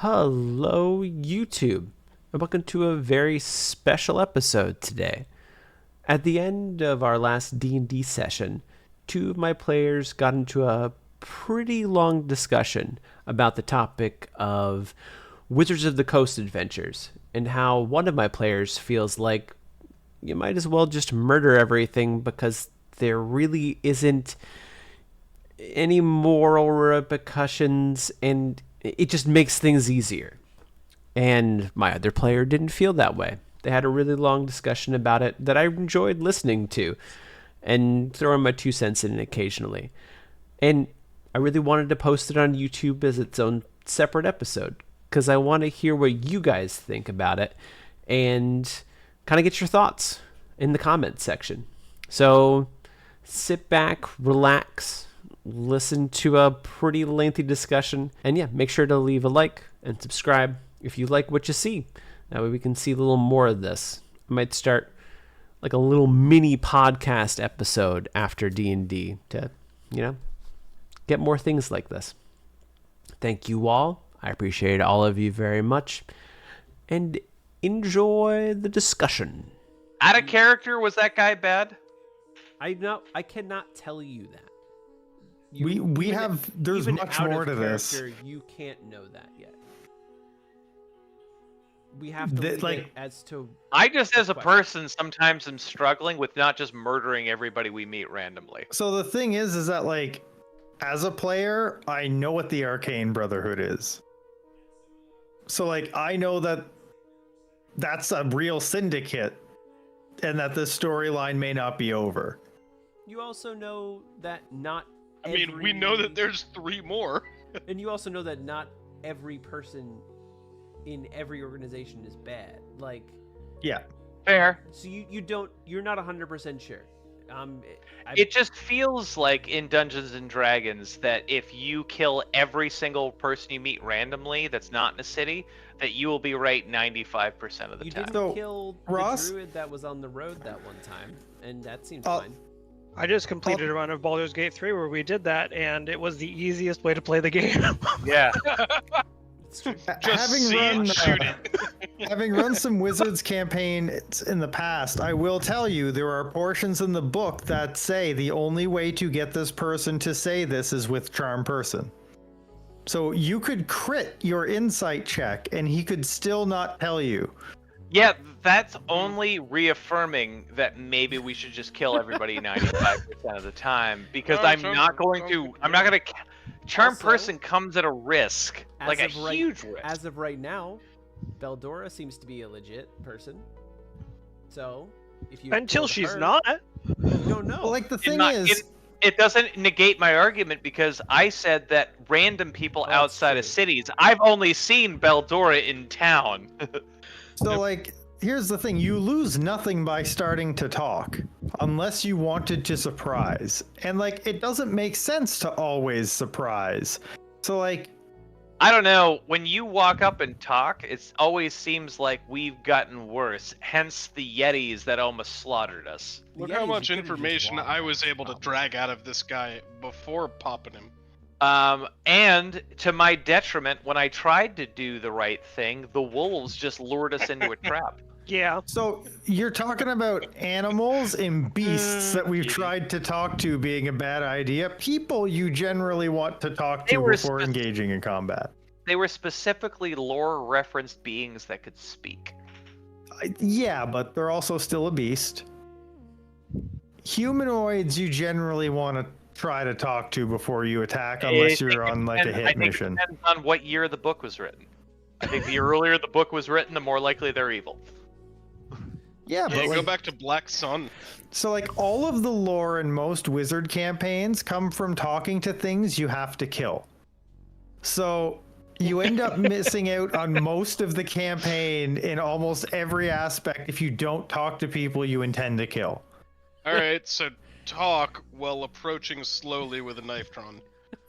Hello, YouTube, and welcome to a very special episode today. At the end of our last D&D session, two of my players got into a pretty long discussion about the topic of Wizards of the Coast adventures, and how one of my players feels like you might as well just murder everything because there really isn't any moral repercussions and it just makes things easier. And my other player didn't feel that way. They had a really long discussion about it that I enjoyed listening to and throwing my 2 cents in occasionally. And I really wanted to post it on YouTube as its own separate episode because I want to hear what you guys think about it and kind of get your thoughts in the comments section. So sit back, relax, listen to a pretty lengthy discussion, and yeah, make sure to leave a like and subscribe if you like what you see. That way we can see a little more of this. I might start like a little mini podcast episode after D&D to, get more things like this. Thank you all. I appreciate all of you very much, and enjoy the discussion. Out of character, was that guy bad? I cannot tell you that. There's much more to this. You can't know that yet. We have to leave it as to. I just, as a person, sometimes am struggling with not just murdering everybody we meet randomly. So the thing is that as a player, I know what the Arcane Brotherhood is. So I know that that's a real syndicate, and that this storyline may not be over. You also know that not. We know that there's 3 more. And you also know that not every person in every organization is bad. Yeah. Fair. So you're not 100% sure. It just feels like in Dungeons and Dragons that if you kill every single person you meet randomly that's not in a city, that you will be right 95% of the time. You didn't kill the druid that was on the road that one time, and that seems fine. I just completed a run of Baldur's Gate 3 where we did that, and it was the easiest way to play the game. Yeah. Having run some Wizards campaigns in the past, I will tell you there are portions in the book that say the only way to get this person to say this is with Charm Person. So you could crit your insight check, and he could still not tell you. Yeah, that's only reaffirming that maybe we should just kill everybody 95% of the time, because I'm not going to. Charm also, Person comes at a risk, like a huge risk. As of right now, Beldora seems to be a legit person. So, if you until she's not, you don't know. Well, the thing it doesn't negate my argument because I said that random people outside of cities. I've only seen Beldora in town. So, here's the thing. You lose nothing by starting to talk, unless you wanted to surprise. And, it doesn't make sense to always surprise. So, I don't know. When you walk up and talk, it always seems like we've gotten worse. Hence the Yetis that almost slaughtered us. Look how much information I was able to drag out of this guy before popping him. And to my detriment, when I tried to do the right thing, the wolves just lured us into a trap. Yeah. So you're talking about animals and beasts that we've tried to talk to being a bad idea. People you generally want to talk to before engaging in combat. They were specifically lore-referenced beings that could speak. Yeah, but they're also still a beast. Humanoids you generally want to try to talk to before you attack, unless you're on a hit mission. It depends on what year the book was written. I think the earlier the book was written, the more likely they're evil. Yeah, but go back to Black Sun. So all of the lore in most wizard campaigns come from talking to things you have to kill. So you end up missing out on most of the campaign in almost every aspect if you don't talk to people you intend to kill. Alright, so talk while approaching slowly with a knife drawn.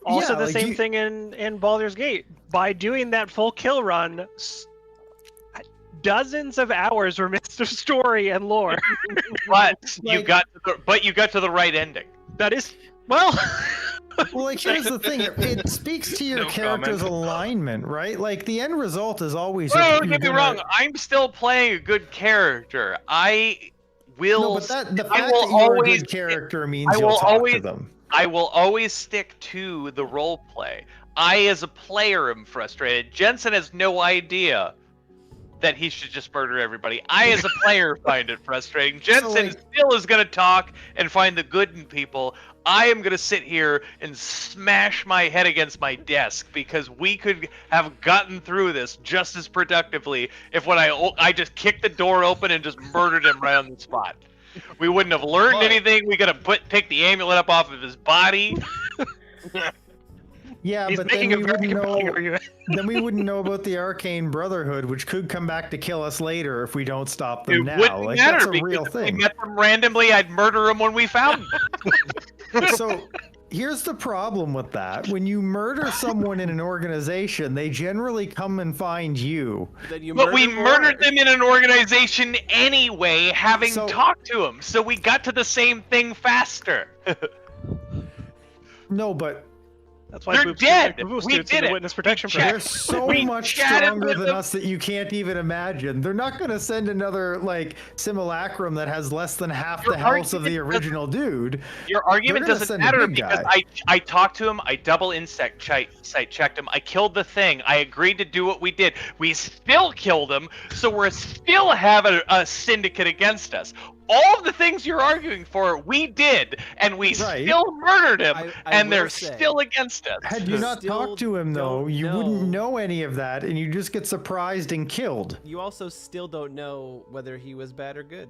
Also the same thing in Baldur's Gate. By doing that full kill run, dozens of hours were missed of story and lore. But you got to the right ending. That is, well, Well, like, here's the thing. It speaks to your No character's comment. alignment, right? Like, the end result is always... No, you're don't get me gonna- wrong. I'm still playing a good character. I will. No, but the I fact will that you're a always- good character means I you'll will talk to always- them. I will always stick to the role play. I, as a player, am frustrated. Jensen has no idea that he should just murder everybody. I, as a player, find it frustrating. Jensen like- still is going to talk and find the good in people. I am going to sit here and smash my head against my desk because we could have gotten through this just as productively if when I just kicked the door open and just murdered him right on the spot. We wouldn't have learned But- anything. We could have pick the amulet up off of his body. Yeah, He's but then making we a very wouldn't compelling know. argument. Then we wouldn't know about the Arcane Brotherhood, which could come back to kill us later if we don't stop them It now. wouldn't Like, matter that's a because real if we thing. met them randomly, I'd murder them when we found them. So here's the problem with that. When you murder someone in an organization, they generally come and find you. Then you But we murder murdered more. them in an organization anyway, having So- talked to them. So we got to the same thing faster. No, but That's why They're dead. Boo We suits did in the it. witness protection checked. they're program. so We much chatted stronger with than them. us that you can't even imagine. They're not going to send another like simulacrum that has less than half Your the health of the argument original dude. Your argument They're gonna doesn't send a matter big because guy. I talked to him, I double insect sight checked him, I killed the thing, I agreed to do what we did. We still killed him, so we're still having a syndicate against us. All of the things you're arguing for, we did, and we Right. still murdered him, I and will they're say- still against us. Had you not Still talked to him though, don't you wouldn't know. know any of that, and you just get surprised and killed. You also still don't know whether he was bad or good.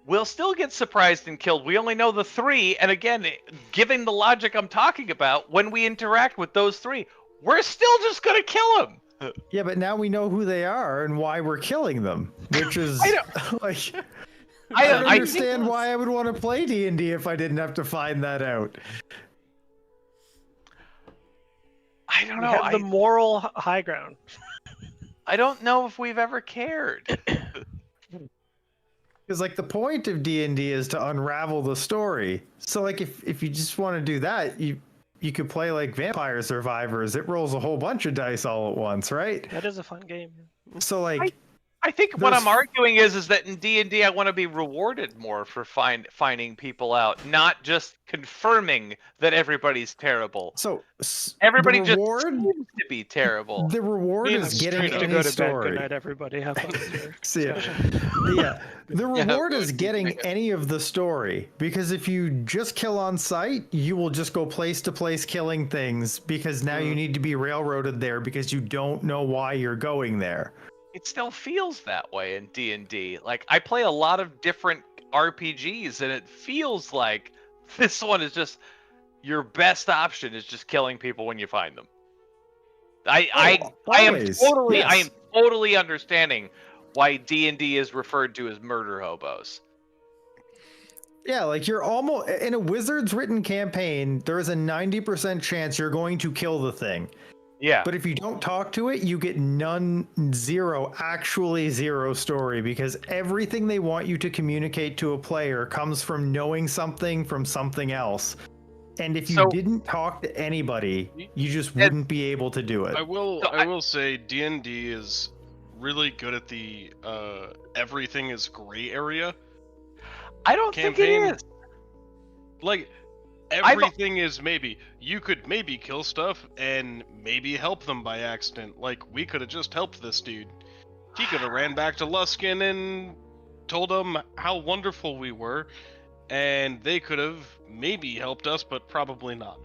We'll still get surprised and killed. We only know the three, and again, given the logic I'm talking about, when we interact with those three, we're still just gonna kill him. Yeah, but now we know who they are and why we're killing them, which is I like I I don't I think understand why I would want to play D&D if I didn't have to find that out. I don't We know. have the moral high ground. I don't know if we've ever cared. Because like the point of D&D is to unravel the story. So like if you just want to do that, you could play like Vampire Survivors. It rolls a whole bunch of dice all at once, right? That is a fun game. So like I think what There's- I'm arguing is that in D&D I want to be rewarded more for finding people out, not just confirming that everybody's terrible. so Everybody the just reward, seems to be terrible. the reward Being is straight getting up. To any go to bed. story. Good night, everybody. Have fun. with your See ya. discussion. Yeah, the reward go is ahead. getting any of the story, because if you just kill on sight, you will just go place to place killing things because now you need to be railroaded there because you don't know why you're going there. It still feels that way in D&D. Like I play a lot of different RPGs and it feels like this one is just your best option is just killing people when you find them. I am always, totally yes. I am totally understanding why D&D is referred to as murder hobos. Yeah, like you're almost in a Wizards written campaign, there is a 90% chance you're going to kill the thing. Yeah. But if you don't talk to it, you get actually zero story, because everything they want you to communicate to a player comes from knowing something from something else. And if you So- didn't talk to anybody, you just And- wouldn't be able to do it. I will So I will say D&D is really good at the everything is gray area. I don't think campaign- it is. Like everything is maybe. You could maybe kill stuff and maybe help them by accident. Like we could have just helped this dude. He could have ran back to Luskin and told them how wonderful we were, and they could have maybe helped us, but probably not.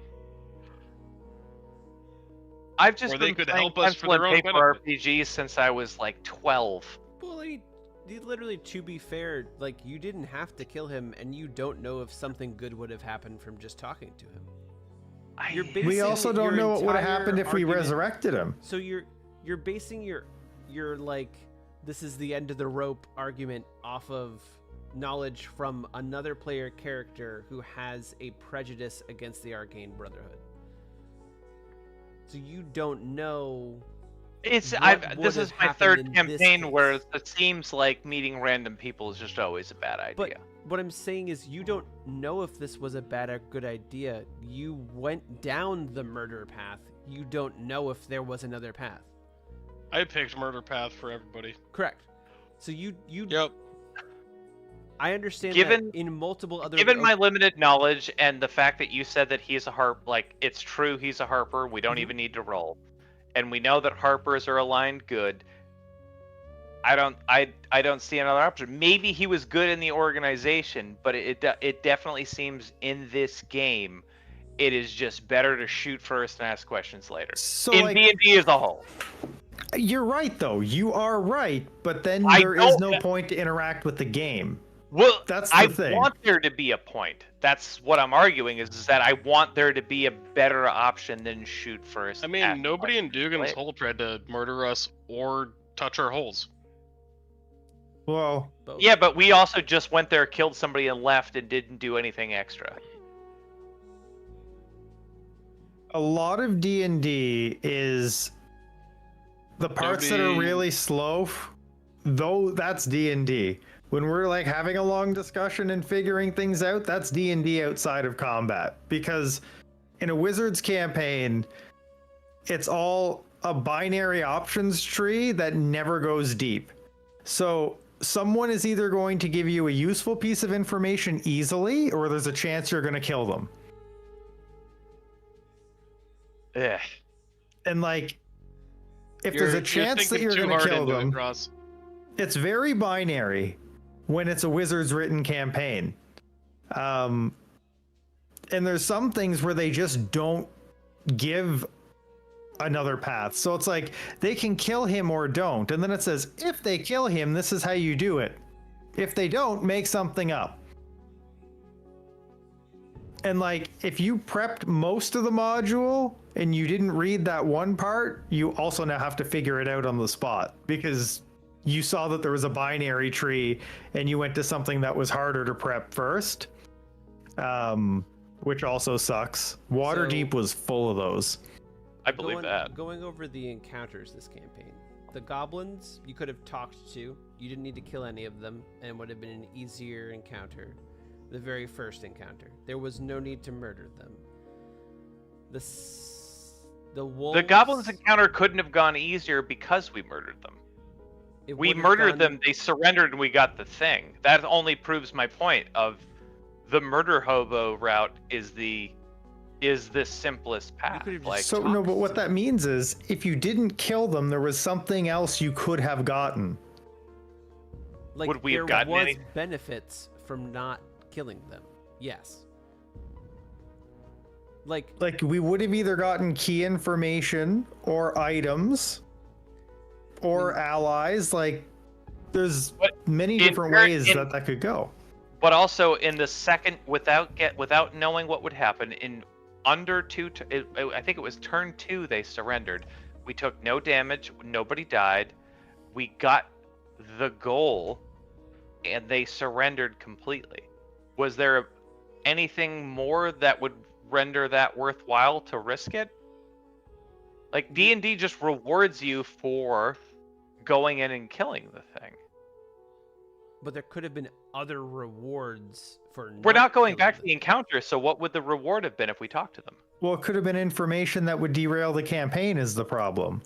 I've just Or they been could playing help us for pencil and their own paper benefit. RPGs since I was like 12. Well, literally, to be fair, like you didn't have to kill him, and you don't know if something good would have happened from just talking to him. You're I- basing We also don't your know what would have entire happened if we argument- resurrected him. So you're basing your like this is the end of the rope argument off of knowledge from another player character who has a prejudice against the Arcane Brotherhood. So you don't know. It's what this would is have my happened third in this campaign where case. it seems like meeting random people is just always a bad idea. what I'm saying is you don't know if this was a bad or good idea. You went down the murder path. You don't know if there was another path. I picked murder path for everybody. Correct. So you Yep. I understand Given- that in multiple other Given my limited knowledge and the fact that you said that he's a harp, like it's true he's a harper, we don't even need to roll, and we know that harpers are aligned good. I don't see another option. Maybe he was good in the organization, but it definitely seems in this game, it is just better to shoot first and ask questions later. So in like, D&D as a whole. you're right though. You are right, but then I there is don't- no point to interact with the game. Well, That's the I thing. want there to be a point. That's what I'm arguing is that I want there to be a better option than shoot first. I mean, ask nobody in questions Dugan's later. Hole tried to murder us or touch our holes. Well, both. Yeah, but we also just went there, killed somebody, and left, and didn't do anything extra. a lot of D&D is the parts that are Nobody- really slow, though that's D&D. When we're like having a long discussion and figuring things out, that's D&D outside of combat. Because in a Wizards campaign, it's all a binary options tree that never goes deep. So someone is either going to give you a useful piece of information easily, or there's a chance you're going to kill them. Ugh. And like, if there's a chance that thinking you're too going to hard kill into it, them, Ross. it's very binary when it's a Wizards written campaign. And there's some things where they just don't give another path. So it's like they can kill him or don't. And then it says, if they kill him, this is how you do it. If they don't, make something up. And like, if you prepped most of the module and you didn't read that one part, you also now have to figure it out on the spot because you saw that there was a binary tree and you went to something that was harder to prep first, which also sucks. Waterdeep was full of those. I believe that. Going over the encounters this campaign, the goblins you could have talked to. You didn't need to kill any of them, and it would have been an easier encounter. The very first encounter, there was no need to murder them. The wolves. The goblins encounter couldn't have gone easier because we murdered them. it We would have murdered gone- them, they surrendered, and we got the thing. That only proves my point of the murder hobo route is the simplest path. could have just Like, So no, but what that means is if you didn't kill them, there was something else you could have gotten. Like, would we have there gotten was any- benefits from not killing them. Yes. Like, Like we would have either gotten key information or items or allies. Like there's But many in different fair- ways in- that could go. but also in the second, without knowing what would happen, in under I think it was turn 2, they surrendered. We took no damage, nobody died. We got the goal, and they surrendered completely. Was there anything more that would render that worthwhile to risk it? Like D&D just rewards you for going in and killing the thing. but there could have been other rewards for. We're not going killing back to them. the encounter, so what would the reward have been if we talked to them? Well, it could have been information that would derail the campaign is the problem.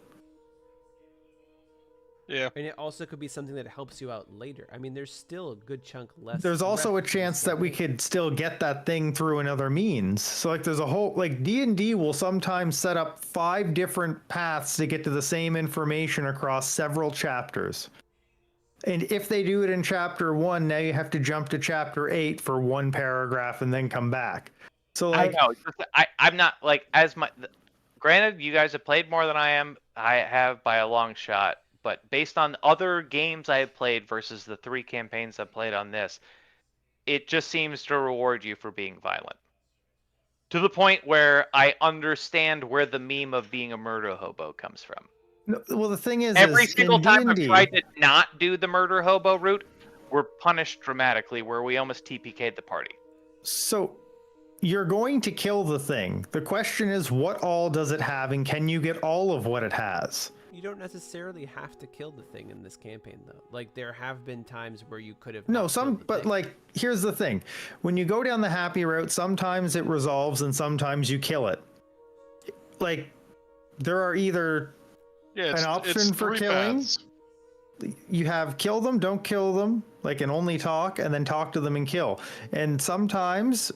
Yeah. And it also could be something that helps you out later. I mean, there's still a good chunk left. There's also a left in this chance that we campaign. could still get that thing through another means. So like there's a whole like D&D will sometimes set up 5 different paths to get to the same information across several chapters. And if they do it in chapter 1, now you have to jump to chapter 8 for one paragraph and then come back. So like I know. I'm not like granted, you guys have played more than I am. I have by a long shot. But based on other games I have played versus the 3 campaigns I've played on this, it just seems to reward you for being violent. To the point where I understand where the meme of being a murder hobo comes from. no, well the thing is Every is single in time I've D&D tried to not do the murder hobo route, we're punished dramatically where we almost TPK'd the party. So you're going to kill the thing. The question is what all does it have and can you get all of what it has? You don't necessarily have to kill the thing in this campaign, though. Like, there have been times where you could have. No, not killed the but thing. like, here's the thing. When you go down the happy route, sometimes it resolves and sometimes you kill it. Like, there are either Yeah, an option for three killing. paths. You have kill them, don't kill them, like, and only talk, and then talk to them and kill. And sometimes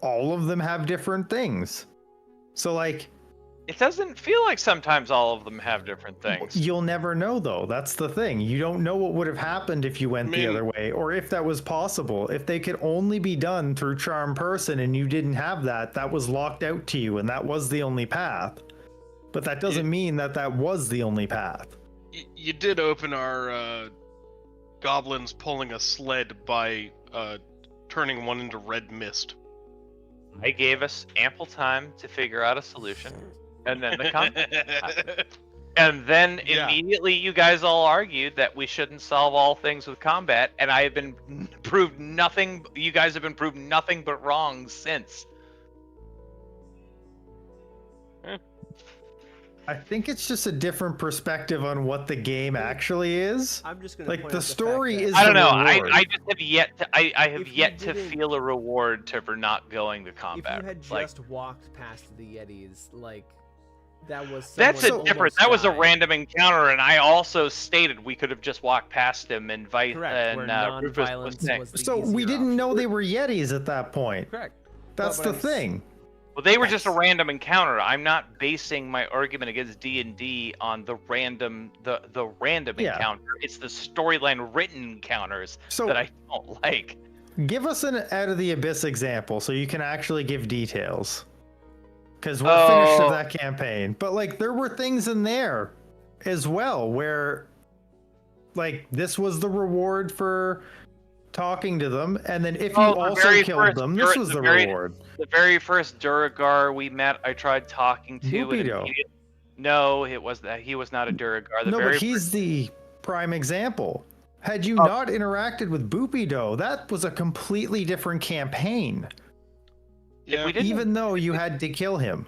all of them have different things. So, like, It doesn't feel like sometimes all of them have different things. you'll never know, though. That's the thing. You don't know what would have happened if you went the other way, or if that was possible. If they could only be done through charm person and you didn't have that, that was locked out to you, and that was the only path. But that doesn't mean that that was the only path. You did open our goblins pulling a sled by turning one into red mist. I gave us ample time to figure out a solution, and then the and then Yeah. immediately you guys all argued that we shouldn't solve all things with combat, and I have been proved nothing. You guys have been proved nothing but wrong since. I think it's just a different perspective on what the game actually is. I'm just gonna Like, point the out fact story that- is I don't the know. reward. I just have yet to. I have If you yet to didn't- feel a reward for not going to If combat. you had Like, just walked past the Yetis, like, that was. that's a someone different. almost That was a died. random encounter, and I also stated we could have just walked past him and Correct, where Rufus was non-violence saying. was the So we easier didn't know option. they were Yetis at that point. Correct. That's But the I'm s- thing. Well, they were just a random encounter. I'm not basing my argument against D&D on the random Yeah. encounter. It's the storyline written encounters So that I don't like. give us an out of the abyss example so you can actually give details. Because we're Oh. finished with that campaign. But like, there were things in there as well where, like, this was the reward for talking to them, and then if you Oh, the also very killed first them, this was the reward. The very first Duragar we met, I tried talking to. and Bupido. immediately- No, it was that he was not a Duragar. The No, very but he's the prime example. Had you Oh. not interacted with Bupido, that was a completely different campaign. Yeah. we didn't- Even though you had to kill him.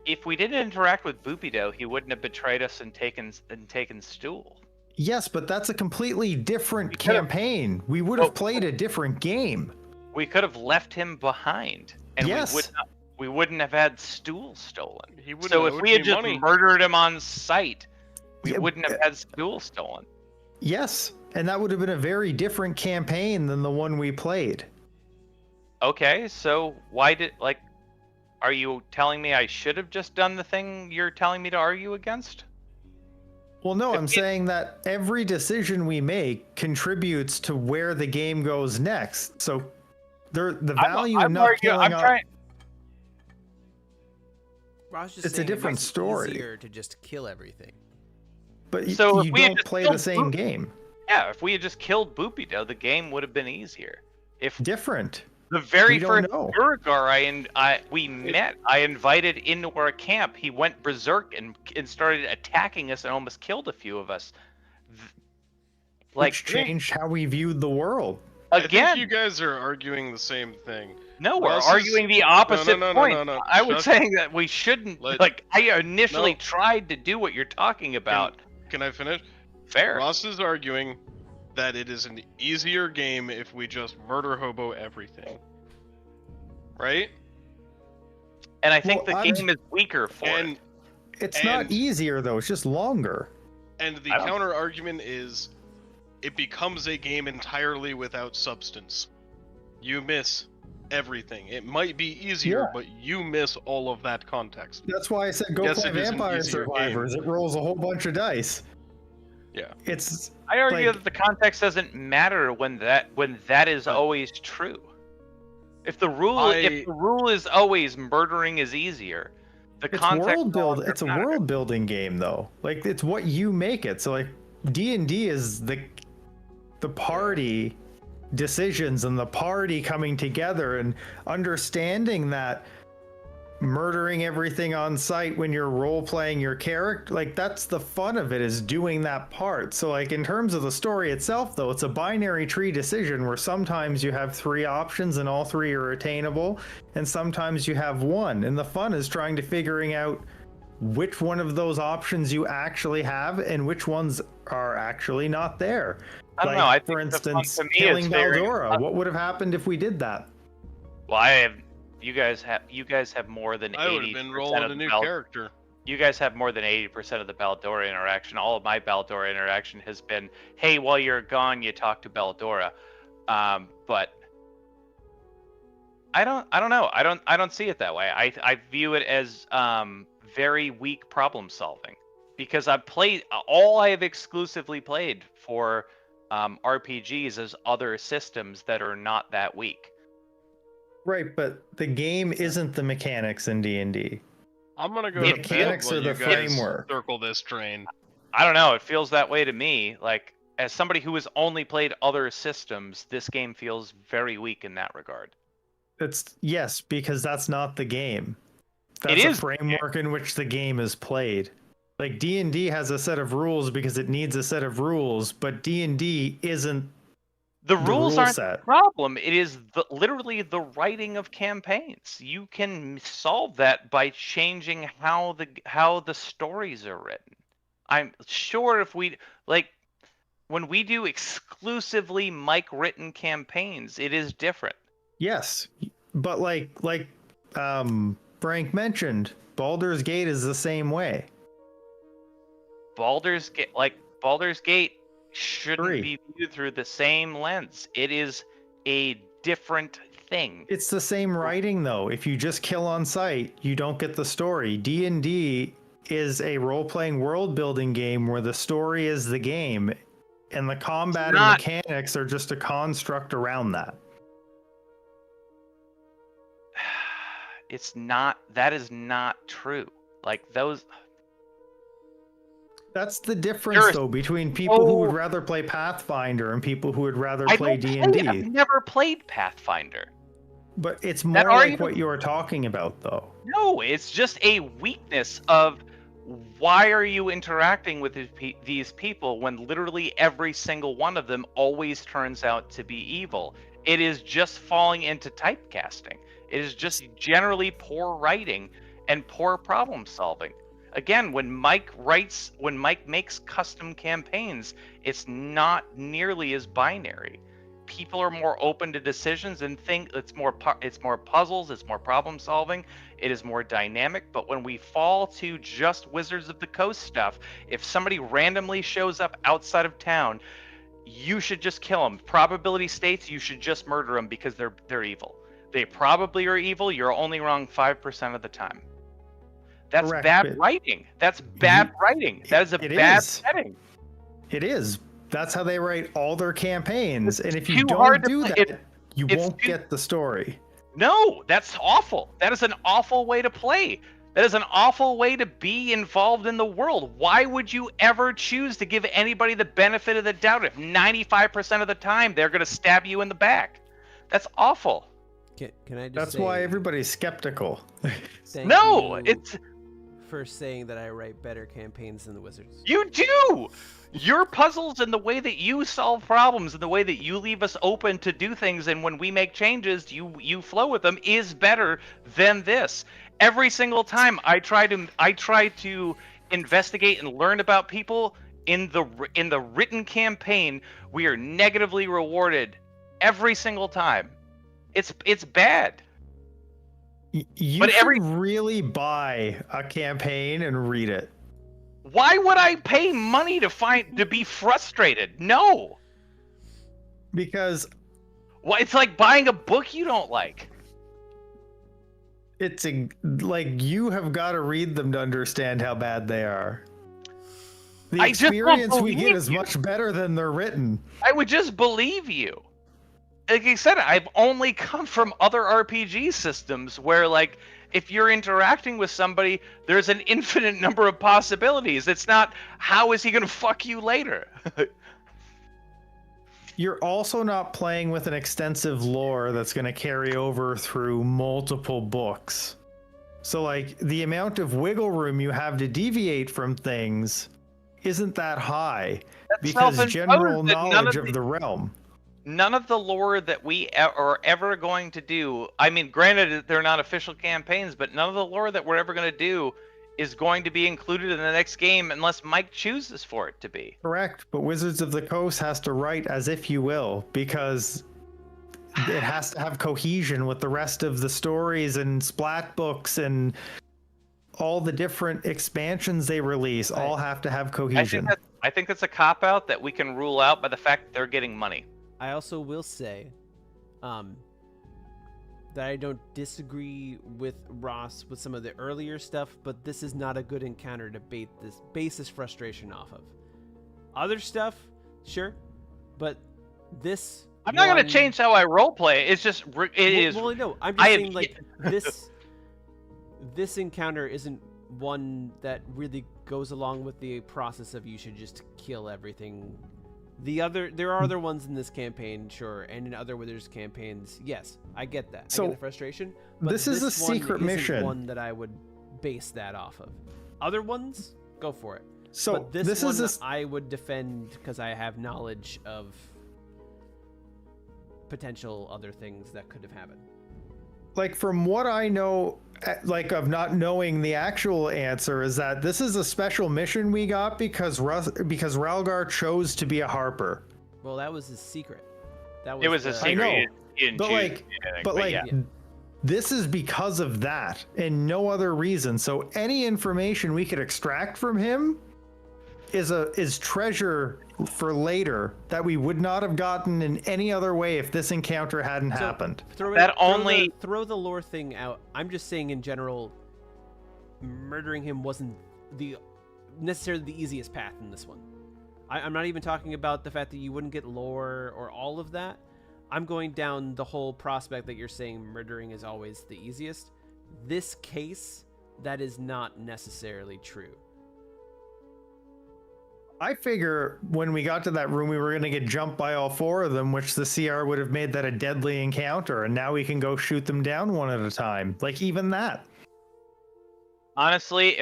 If we didn't interact with Bupido, he wouldn't have betrayed us and taken Stool. Yes, but that's a completely different We could've- campaign. We would have played a different game. We could have left him behind, and Yes. we wouldn't have had Stool stolen. He wouldn't So have if owed we had me just money. murdered him on sight, we Yeah, wouldn't have had Stool stolen. Yes, and that would have been a very different campaign than the one we played. Okay, so why did are you telling me I should have just done the thing you're telling me to argue against? Well, no, If I'm it- saying that every decision we make contributes to where the game goes next. So the value in not killing off- I was just It's a saying it different makes it story. easier to just kill everything. but So if you we had don't just play killed the same Boop- game. Yeah, if we had just killed Bupido, the game would have been easier. If Different. the very We don't first know. Duragar we met, I invited into our camp. He went berserk and started attacking us and almost killed a few of us. Which changed how we viewed the world. I think Again, you guys are arguing the same thing. no, we're Ross is- arguing the opposite no, point. no. I was Shut- saying that we shouldn't. Let- I initially No. tried to do what you're talking about. Can I finish? Fair. Ross is arguing that it is an easier game if we just murder hobo everything. Right? And I think Well, the game is weaker for And it. It's not And- easier though, it's just longer. and the I don't- counter argument is it becomes a game entirely without substance. You miss everything. It might be easier, but you miss all of that context. That's why I said go Yes, play it is an Vampire easier Survivors. It rolls a whole bunch of dice. Yeah. It's I argue like- that the context doesn't matter when that is But- always true. If the rule is always murdering is easier, the it's context world no build. longer It's a matters. world building game though. Like it's what you make it. So like D&D is the party decisions and the party coming together and understanding that murdering everything on site when you're role playing your character, like that's the fun of it, is doing that part. So like in terms of the story itself though, it's a binary tree decision where sometimes you have 3 options and all 3 are attainable, and sometimes you have 1, and the fun is trying to figuring out which one of those options you actually have and which ones are actually not there. I don't know. I For think the fun instance, to me killing is very Baldora. fun. What would have happened if we did that? Well, you guys have more than I would have 80% been rolling of a the new character. You guys have more than 80% of the Baldora interaction. All of my Baldora interaction has been, hey, while you're gone, you talk to Baldora. But I don't know. I don't see it that way. I view it as very weak problem solving, because all I have exclusively played for RPGs is other systems that are not that weak. Right, but the game isn't the mechanics in D&D. I'm gonna go The to bed mechanics while are the you guys framework. circle this train. I don't know. It feels that way to me. Like, as somebody who has only played other systems, this game feels very weak in that regard. Yes, because that's not the game. That's It a is. framework in which the game is played. Like D&D has a set of rules because it needs a set of rules, but D&D isn't The rules rule aren't set. the problem. It is literally the writing of campaigns. You can solve that by changing how the stories are written. I'm sure if we when we do exclusively Mike written campaigns, it is different. Yes, but like Frank mentioned, Baldur's Gate is the same way. Baldur's Gate shouldn't 3. be viewed through the same lens. It is a different thing. It's the same writing though. If you just kill on sight, you don't get the story. D&D is a role-playing world-building game where the story is the game, and the combat and mechanics are just a construct around that. That is not true. Like those. That's the difference, though, between people who would rather play Pathfinder and people who would rather play D&D. I've never played Pathfinder. But it's more like what you were talking about, though. No, it's just a weakness of why are you interacting with these people when literally every single one of them always turns out to be evil. It is just falling into typecasting. It is just generally poor writing and poor problem solving. Again, when Mike makes custom campaigns, it's not nearly as binary. People are more open to decisions and think it's more puzzles, it's more problem solving, it is more dynamic. But when we fall to just Wizards of the Coast stuff, if somebody randomly shows up outside of town, you should just kill them. Probability states you should just murder them because they're evil. They probably are evil. You're only wrong 5% of the time. That's Correct, bad writing. That's bad writing. That is a bad setting. It is. That's how they write all their campaigns. And if you too don't hard to do play. that, you won't get the story. No, that's awful. That is an awful way to play. That is an awful way to be involved in the world. Why would you ever choose to give anybody the benefit of the doubt if 95% of the time they're going to stab you in the back? That's awful. Can I just That's say, why everybody's skeptical. No, it's for saying that I write better campaigns than the Wizards. You do. Your puzzles and the way that you solve problems and the way that you leave us open to do things, and when we make changes, you flow with them, is better than this. Every single time I try to investigate and learn about people in the written campaign, we are negatively rewarded every single time. It's bad. You should really buy a campaign and read it. Why would I pay money to be frustrated? No. Because it's like buying a book you don't like. It's like you have got to read them to understand how bad they are. The experience we get is much better than they're written. I would just believe you. Like I said, I've only come from other RPG systems where, like, if you're interacting with somebody, there's an infinite number of possibilities. It's not, how is he going to fuck you later? You're also not playing with an extensive lore that's going to carry over through multiple books. So, like, the amount of wiggle room you have to deviate from things isn't that high. Because general knowledge of the realm. None of the lore that we are ever going to do, I mean, granted, they're not official campaigns, but none of the lore that we're ever going to do is going to be included in the next game unless Mike chooses for it to be. Correct, but Wizards of the Coast has to write as if you will, because it has to have cohesion with the rest of the stories and splat books and all the different expansions they release. All have to have cohesion. I think that's a cop-out that we can rule out by the fact that they're getting money. I also will say that I don't disagree with Ross with some of the earlier stuff, but this is not a good encounter to base this frustration off of. Other stuff, sure, but this... I'm not going to change how I roleplay. It's just Well, no, I'm just saying like this encounter isn't one that really goes along with the process of you should just kill everything. There are other ones in this campaign, sure, and in other Wizards campaigns, yes, I get that. So I get the frustration. But this is a secret mission. One that I would base that off of. Other ones, go for it. So but this one I would defend because I have knowledge of potential other things that could have happened. Like, from what I know, like, of not knowing the actual answer, is that this is a special mission we got because Ralgar chose to be a Harper. Well, that was his secret. It was a secret. I know, this is because of that and no other reason. So any information we could extract from him is treasure for later that we would not have gotten in any other way if this encounter hadn't happened. Throw the lore thing out. I'm just saying in general, murdering him wasn't necessarily the easiest path in this one. I'm not even talking about the fact that you wouldn't get lore or all of that. I'm going down the whole prospect that you're saying murdering is always the easiest. This case, that is not necessarily true. I figure when we got to that room, we were going to get jumped by all four of them, which the CR would have made that a deadly encounter. And now we can go shoot them down one at a time. Like, even that. Honestly,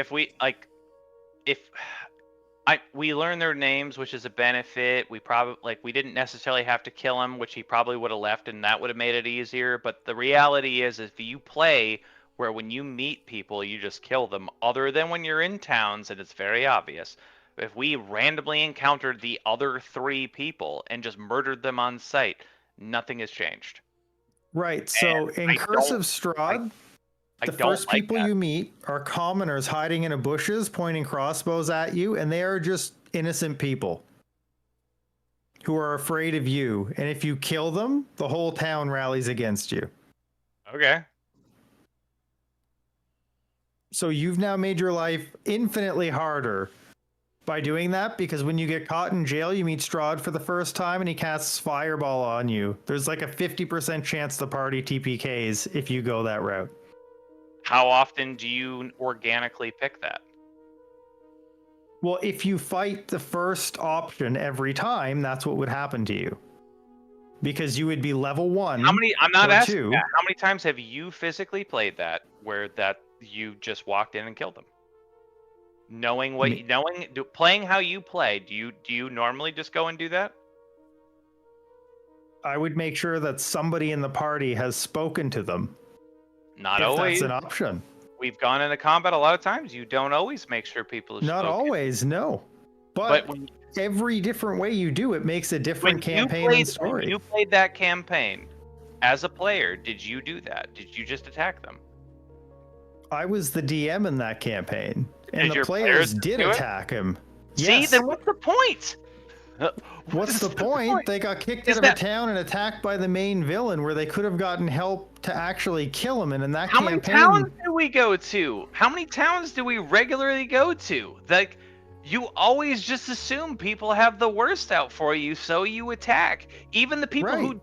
we learn their names, which is a benefit. We didn't necessarily have to kill him, which he probably would have left, and that would have made it easier. But the reality is, if you play where when you meet people, you just kill them, other than when you're in towns, and it's very obvious. If we randomly encountered the other three people and just murdered them on sight, nothing has changed. Right. So in Curse of Strahd, the first people you meet are commoners hiding in the bushes, pointing crossbows at you, and they are just innocent people who are afraid of you. And if you kill them, the whole town rallies against you. Okay. So you've now made your life infinitely harder by doing that, because when you get caught in jail, you meet Strahd for the first time and he casts Fireball on you. There's like a 50% chance the party TPKs if you go that route. How often do you organically pick that? Well, if you fight the first option every time, that's what would happen to you. Because you would be level 1. I'm not asking 2. that. How many times have you physically played that where you just walked in and killed them? Playing how you play, do you normally just go and do that? I would make sure that somebody in the party has spoken to them. Not if always. That's an option. We've gone into combat a lot of times. You don't always make sure people have Not spoken. always, no. But every different way you do it makes a different campaign and story. When you played that campaign, as a player, did you do that? Did you just attack them? I was the DM in that campaign, and Did the your players players did do it? attack him. See, Yes. then what's the point? What's the point? They got kicked out of a town and attacked by the main villain, where they could have gotten help to actually kill him. And in that How campaign, many towns do we go to? How many towns do we regularly go to? Like, you always just assume people have the worst out for you, so you attack. Even the people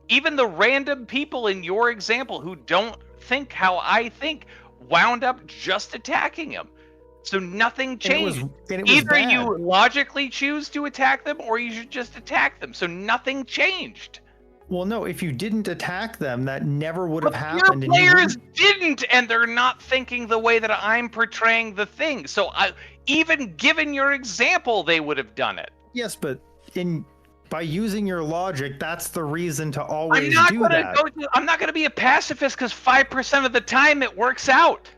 even the random people in your example who don't think how I think, wound up just attacking him. So nothing changed. Either you logically choose to attack them or you should just attack them. So nothing changed. Well, no, if you didn't attack them, that never would have happened. Your players didn't, and they're not thinking the way that I'm portraying the thing. So even given your example, they would have done it. Yes, but by using your logic, that's the reason to always I'm not going to be a pacifist because 5% of the time it works out.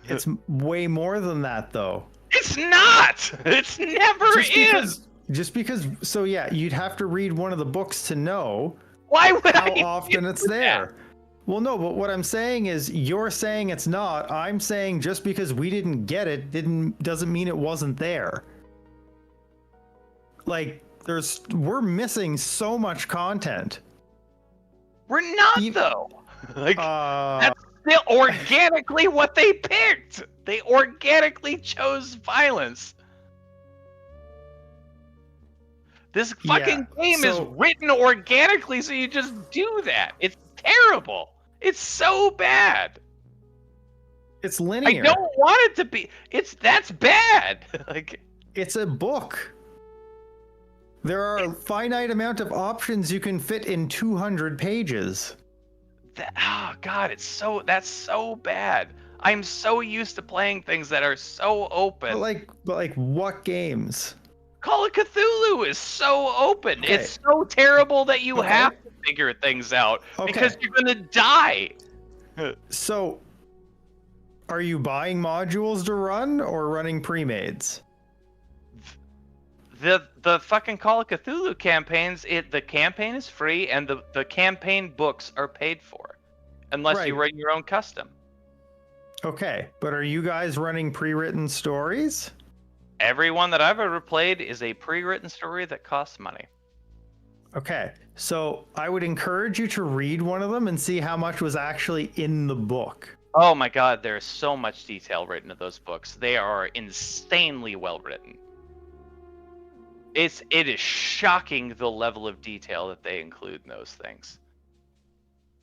It's way more than that, though. It's not. It's never Just because. So yeah, you'd have to read one of the books to know Why would how I often do it's that? there. Well, no, but what I'm saying is, you're saying it's not. I'm saying just because we didn't get it doesn't mean it wasn't there. Like, we're missing so much content. We're not though. Like that's still organically what they picked. They organically chose violence. This fucking game is written organically, so you just do that. It's terrible. It's so bad. It's linear. I don't want it to be. That's bad. Like, it's a book. There are a finite amount of options you can fit in 200 pages. Oh God, that's so bad. I'm so used to playing things that are so open. But like what games? Call of Cthulhu is so open. Okay. It's so terrible that you have to figure things out because you're gonna die. So, are you buying modules to run or running pre-mades? The fucking Call of Cthulhu campaigns, the campaign is free and the campaign books are paid for, unless you write your own custom. Okay, but are you guys running pre-written stories? Everyone that I've ever played is a pre-written story that costs money. Okay, so I would encourage you to read one of them and see how much was actually in the book. Oh my God, there's so much detail written in those books. They are insanely well written. It is shocking the level of detail that they include in those things.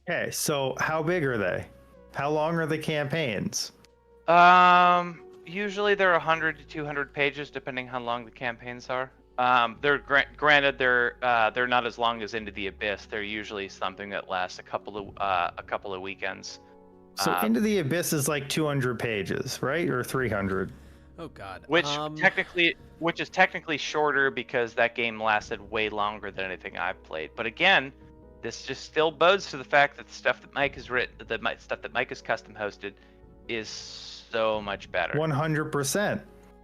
Okay, so how big are they? How long are the campaigns? Usually they're 100 to 200 pages, depending how long the campaigns are. They're granted they're not as long as Into the Abyss. They're usually something that lasts a couple of weekends. So Into the Abyss is like 200 pages, right? Or 300? Oh God. Which is technically shorter because that game lasted way longer than anything I've played. But again, this just still bodes to the fact that the stuff that Mike has written, stuff that Mike has custom hosted, is so much better. 100%.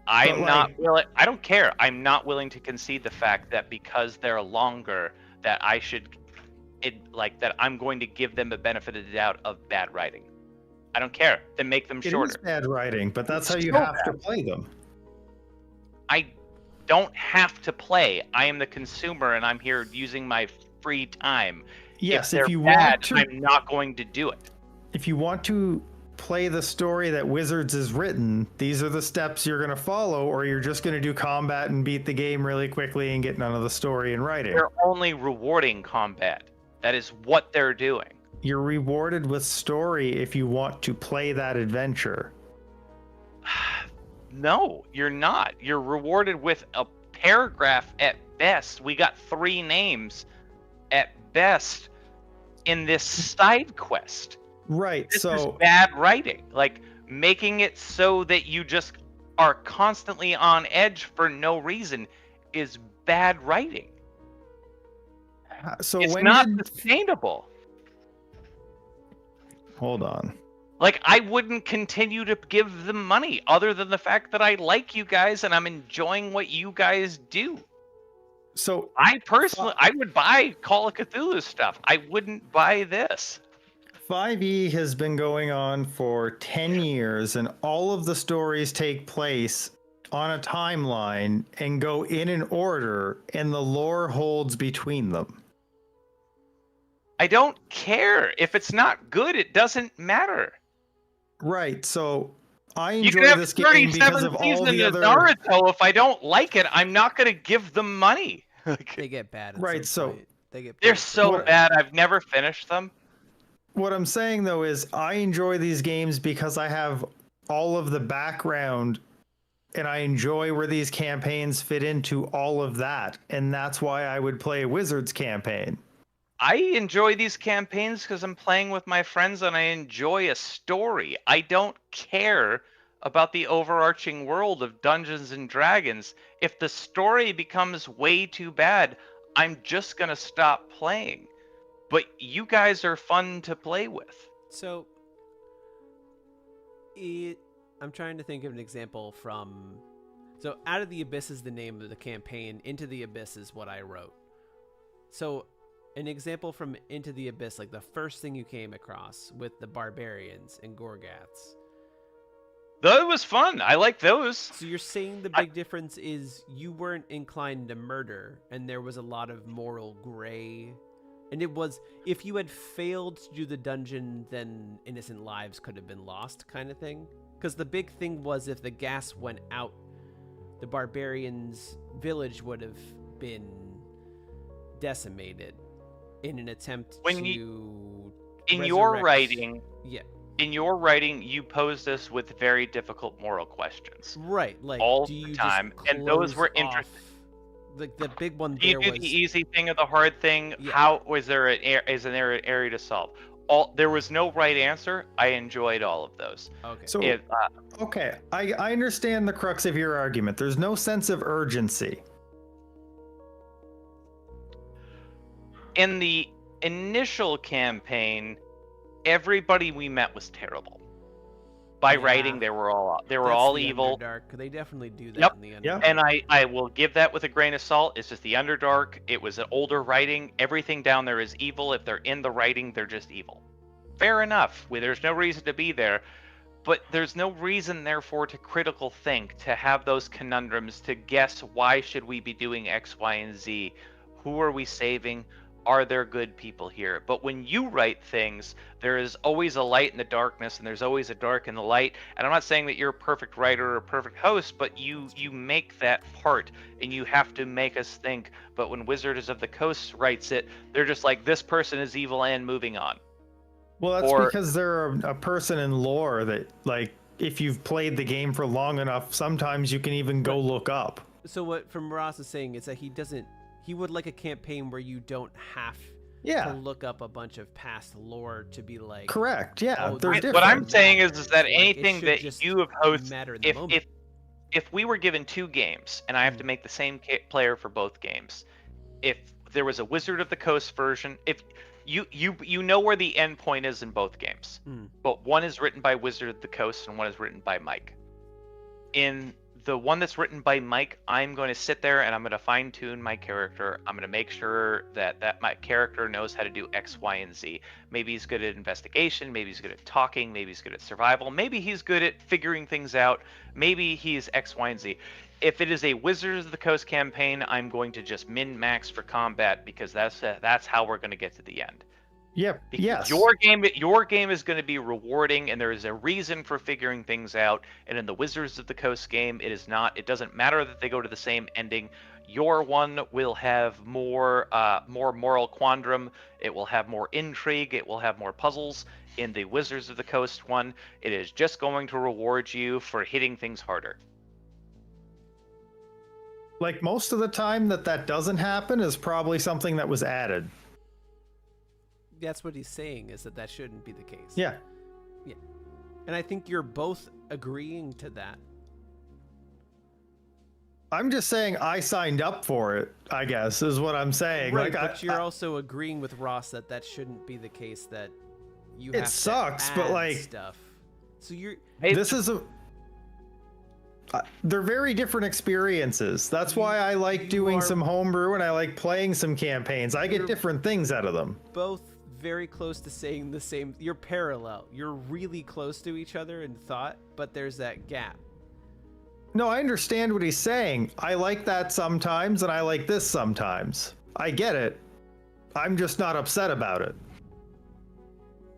I don't care. I'm not willing to concede the fact that because they're longer, that that I'm going to give them the benefit of the doubt of bad writing. I don't care. Then make them shorter. It is bad writing, but that's how you have to play them. I don't have to play. I am the consumer, and I'm here using my free time. Yes, if you want to, I'm not going to do it. If you want to play the story that Wizards has written, these are the steps you're going to follow, or you're just going to do combat and beat the game really quickly and get none of the story and writing. They're only rewarding combat. That is what they're doing. You're rewarded with story if you want to play that adventure. No, you're not. You're rewarded with a paragraph at best. We got 3 names at best in this side quest. Right, this is bad writing. Like, making it so that you just are constantly on edge for no reason is bad writing. So it's not sustainable. Hold on. Like, I wouldn't continue to give them money other than the fact that I like you guys and I'm enjoying what you guys do. So I would buy Call of Cthulhu stuff. I wouldn't buy this. 5e has been going on for 10 years, and all of the stories take place on a timeline and go in an order, and the lore holds between them. I don't care. If it's not good, it doesn't matter. Right, so I enjoy this game because of all the other... Naruto. If I don't like it, I'm not going to give them money. They get bad. Right, so... They're so bad, I've never finished them. What I'm saying, though, is I enjoy these games because I have all of the background, and I enjoy where these campaigns fit into all of that, and that's why I would play a Wizards campaign. I enjoy these campaigns because I'm playing with my friends and I enjoy a story. I don't care about the overarching world of Dungeons and Dragons. If the story becomes way too bad, I'm just going to stop playing. But you guys are fun to play with. So, I'm trying to think of an example from. So, Out of the Abyss is the name of the campaign. Into the Abyss is what I wrote. So, an example from Into the Abyss, like the first thing you came across with the barbarians and Gorgats. That was fun. I like those. So you're saying the big difference is you weren't inclined to murder, and there was a lot of moral gray. And it was, if you had failed to do the dungeon, then innocent lives could have been lost, kind of thing. Because the big thing was if the gas went out, the barbarians' village would have been decimated in an attempt When to in your resurrect- writing, Yeah, in your writing, you posed us with very difficult moral questions. right. Like All do the you just time, and those were close off- interesting. Like the big one Do you there do was the easy thing or the hard thing? Yeah. How was there is there an area to solve? There was no right answer. I enjoyed all of those. okay. So okay, I understand the crux of your argument. There's no sense of urgency. In the initial campaign, everybody we met was terrible. By Yeah. writing, they were all That's all the evil. Underdark. They definitely do that Yep. in the Yep. Underdark. And I will give that with a grain of salt. It's just the Underdark. It was an older writing. Everything down there is evil. If they're in the writing, they're just evil. Fair enough. There's no reason to be there. But there's no reason, therefore, to critical think, to have those conundrums, to guess why should we be doing X, Y, and Z? Who are we saving? Are there good people here? But when you write things, there is always a light in the darkness, and there's always a dark in the light. And I'm not saying that you're a perfect writer or a perfect host, but you make that part, and you have to make us think. But when Wizards of the Coast writes it, they're just like, this person is evil and moving on. Well, that's Or- because they're a person in lore that, like, if you've played the game for long enough, sometimes you can even go look up. So what from Ross is saying is that he would like a campaign where you don't have to Yeah, look up a bunch of past lore to be like correct. Yeah, Oh, they're I- different. What I'm saying is that Like, it anything should that just you have hosted, matter in the moment. if we were given 2 games and I have to make the same player for both games, if there was a Wizard of the Coast version, if you know where the end point is in both games, but one is written by Wizard of the Coast and one is written by Mike. In the one that's written by Mike, I'm going to sit there and I'm going to fine tune my character. I'm going to make sure that my character knows how to do X, Y, and Z. Maybe he's good at investigation. Maybe he's good at talking. Maybe he's good at survival. Maybe he's good at figuring things out. Maybe he's X, Y, and Z. If it is a Wizards of the Coast campaign, I'm going to just min-max for combat because that's how we're going to get to the end. Yep. Because Yes. your game is going to be rewarding, and there is a reason for figuring things out. And in the Wizards of the Coast game, it is not. It doesn't matter that they go to the same ending. Your one will have more moral quandrum. It will have more intrigue. It will have more puzzles. In the Wizards of the Coast one, it is just going to reward you for hitting things harder. Like most of the time that doesn't happen is probably something that was added. that's what he's saying is that shouldn't be the case. Yeah. And I think you're both agreeing to that. I'm just saying I signed up for it, I guess, is what I'm saying. Right, like, but you're also agreeing with Ross that shouldn't be the case, that you have sucks, to but, add like, stuff. So you're this is a. They're very different experiences. That's why I like doing are- some homebrew and I like playing some campaigns. I get You're- different things out of them. both very close to saying the same. You're parallel. You're really close to each other in thought, but there's that gap. No, I understand what he's saying. I like that sometimes and I like this sometimes. I get it. I'm just not upset about it.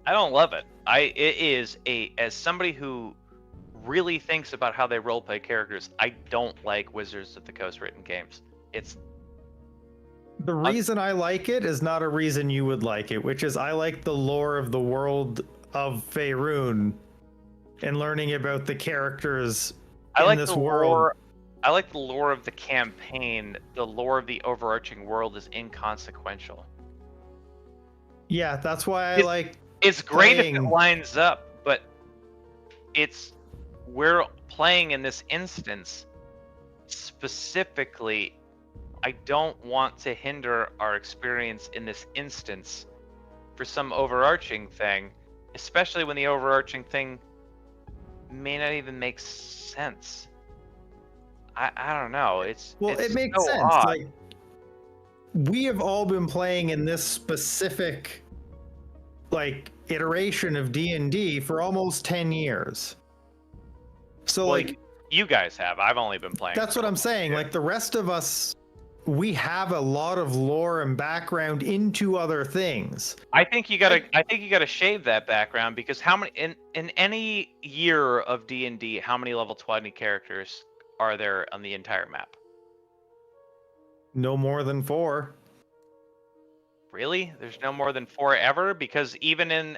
I don't love it. It is as somebody who really thinks about how they roleplay characters, I don't like Wizards of the Coast written games. It's The reason I like it is not a reason you would like it, which is I like the lore of the world of Faerun and learning about the characters I in like this the world. lore. I like the lore of the campaign. The lore of the overarching world is inconsequential. Yeah, that's why I It's- like. It's great if it Playing- lines up, but we're playing in this instance specifically. I don't want to hinder our experience in this instance for some overarching thing, especially when the overarching thing may not even make sense. I don't know. It's it makes so sense. odd. Like, we have all been playing in this specific like iteration of D&D for almost 10 years. So Well, like you guys have. I've only been playing. that's what I'm saying. Like the rest of us, we have a lot of lore and background into other things. I think you gotta shave that background, because how many in any year of D&D, how many level 20 characters are there on the entire map? No more than 4. Really? There's no more than 4 ever? Because even in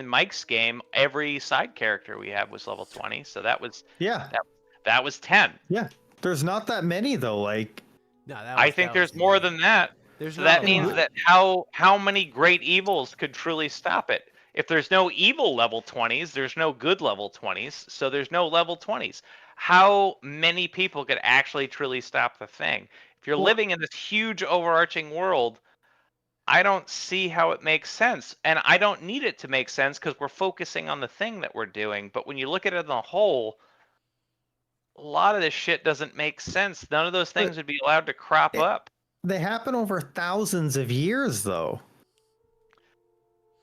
Mike's game, every side character we had was level 20, so that was that was 10. Yeah. There's not that many though. Like, No, I think there's more than that. There's So that not- means that how many great evils could truly stop it? If there's no evil level 20s, there's no good level 20s, so there's no level 20s. How many people could actually truly stop the thing? If you're living in this huge overarching world, I don't see how it makes sense. And I don't need it to make sense because we're focusing on the thing that we're doing. But when you look at it as a whole, a lot of this shit doesn't make sense. None of those things would be allowed to crop up. they happen over thousands of years though.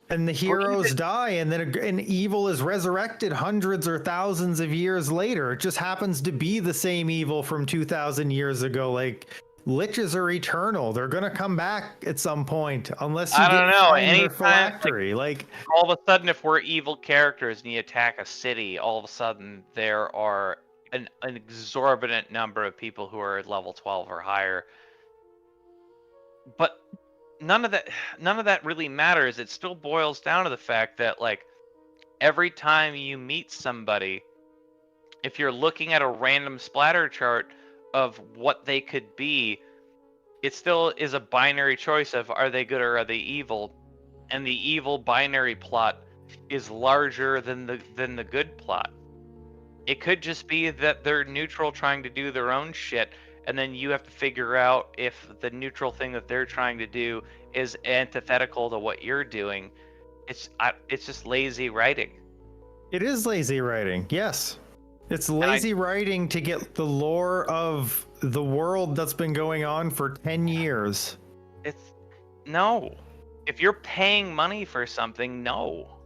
And the heroes die, and then an evil is resurrected hundreds or thousands of years later. It just happens to be the same evil from 2,000 years ago. Like, liches are eternal. They're gonna come back at some point, unless you I don't know. find their Anytime, phylactery. Like, all of a sudden, if we're evil characters and you attack a city, all of a sudden there are an exorbitant number of people who are at level 12 or higher. But none of that really matters. It still boils down to the fact that, like, every time you meet somebody, if you're looking at a random splatter chart of what they could be, it still is a binary choice of are they good or are they evil, and the evil binary plot is larger than the good plot. It could just be that they're neutral, trying to do their own shit, and then you have to figure out if the neutral thing that they're trying to do is antithetical to what you're doing. It's just lazy writing. it is lazy writing. Yes. It's lazy writing to get the lore of the world that's been going on for 10 years. No. If you're paying money for something, no.